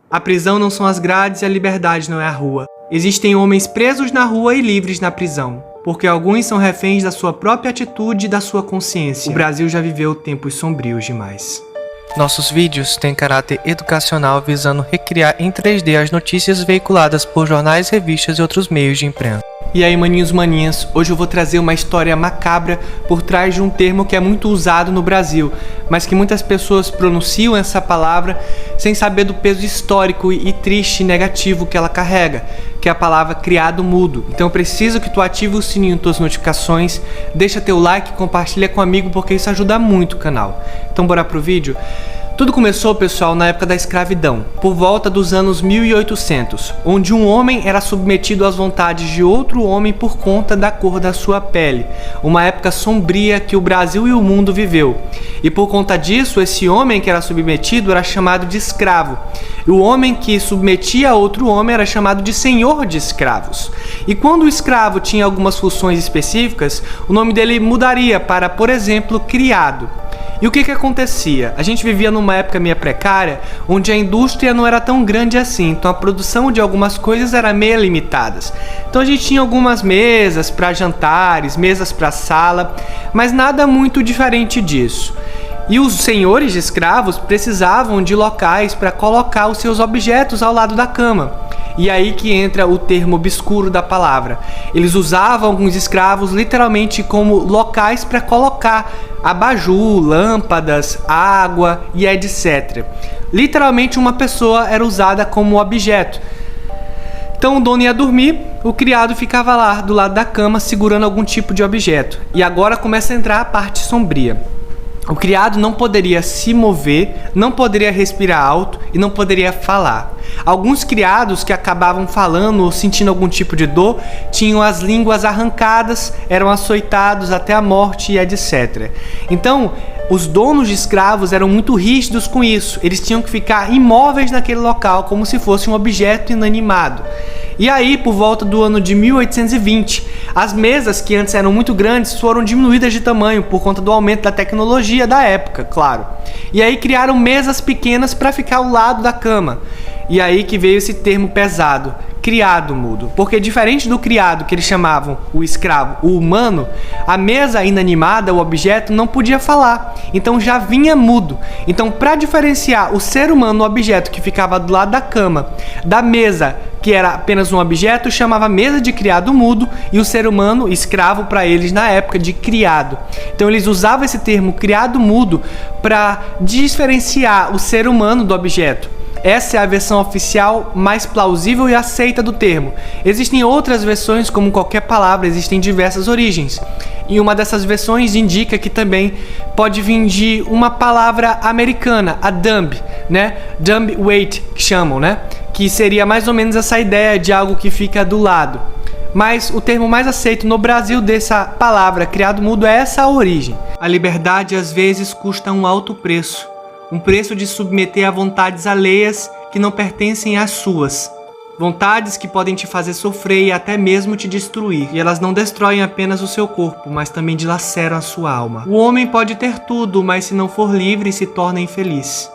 A prisão não são as grades e a liberdade não é a rua. Existem homens presos na rua e livres na prisão, porque alguns são reféns da sua própria atitude e da sua consciência. O Brasil já viveu tempos sombrios demais. Nossos vídeos têm caráter educacional visando recriar em 3D as notícias veiculadas por jornais, revistas e outros meios de imprensa. E aí, maninhos, maninhas, hoje eu vou trazer uma história macabra por trás de um termo que é muito usado no Brasil, mas que muitas pessoas pronunciam essa palavra sem saber do peso histórico e triste e negativo que ela carrega, que é a palavra criado mudo. Então eu preciso que tu ative o sininho das tuas notificações, deixa teu like, compartilha com um amigo, porque isso ajuda muito o canal. Então bora pro vídeo? Tudo começou, pessoal, na época da escravidão, por volta dos anos 1800, onde um homem era submetido às vontades de outro homem por conta da cor da sua pele, uma época sombria que o Brasil e o mundo viveu. E por conta disso, esse homem que era submetido era chamado de escravo. E o homem que submetia a outro homem era chamado de senhor de escravos. E quando o escravo tinha algumas funções específicas, o nome dele mudaria para, por exemplo, criado. E o que acontecia? A gente vivia numa época meio precária, onde a indústria não era tão grande assim, então a produção de algumas coisas era meio limitada. Então a gente tinha algumas mesas para jantares, mesas para sala, mas nada muito diferente disso. E os senhores de escravos precisavam de locais para colocar os seus objetos ao lado da cama. E aí que entra o termo obscuro da palavra. Eles usavam alguns escravos literalmente como locais para colocar abajur, lâmpadas, água e etc. Literalmente uma pessoa era usada como objeto. Então o dono ia dormir, o criado ficava lá do lado da cama segurando algum tipo de objeto. E agora começa a entrar a parte sombria. O criado não poderia se mover, não poderia respirar alto e não poderia falar. Alguns criados que acabavam falando ou sentindo algum tipo de dor tinham as línguas arrancadas, eram açoitados até a morte e etc. Então, os donos de escravos eram muito rígidos com isso. Eles tinham que ficar imóveis naquele local, como se fosse um objeto inanimado. E aí, por volta do ano de 1820, as mesas que antes eram muito grandes foram diminuídas de tamanho por conta do aumento da tecnologia da época, claro. E aí criaram mesas pequenas para ficar ao lado da cama. E aí que veio esse termo pesado, criado mudo. Porque diferente do criado que eles chamavam o escravo, o humano, a mesa inanimada, o objeto, não podia falar. Então já vinha mudo. Então, para diferenciar o ser humano, o objeto que ficava do lado da cama, da mesa que era apenas um objeto, chamava mesa de criado mudo, e o ser humano, escravo para eles na época, de criado. Então eles usavam esse termo criado mudo para diferenciar o ser humano do objeto. Essa é a versão oficial mais plausível e aceita do termo. Existem outras versões, como qualquer palavra, existem diversas origens. E uma dessas versões indica que também pode vir de uma palavra americana, a dumb, né? Dumb weight, que chamam, né? Que seria mais ou menos essa ideia de algo que fica do lado. Mas o termo mais aceito no Brasil dessa palavra, criado mudo, é essa a origem. A liberdade às vezes custa um alto preço. Um preço de submeter a vontades alheias que não pertencem às suas. Vontades que podem te fazer sofrer e até mesmo te destruir. E elas não destroem apenas o seu corpo, mas também dilaceram a sua alma. O homem pode ter tudo, mas se não for livre, se torna infeliz.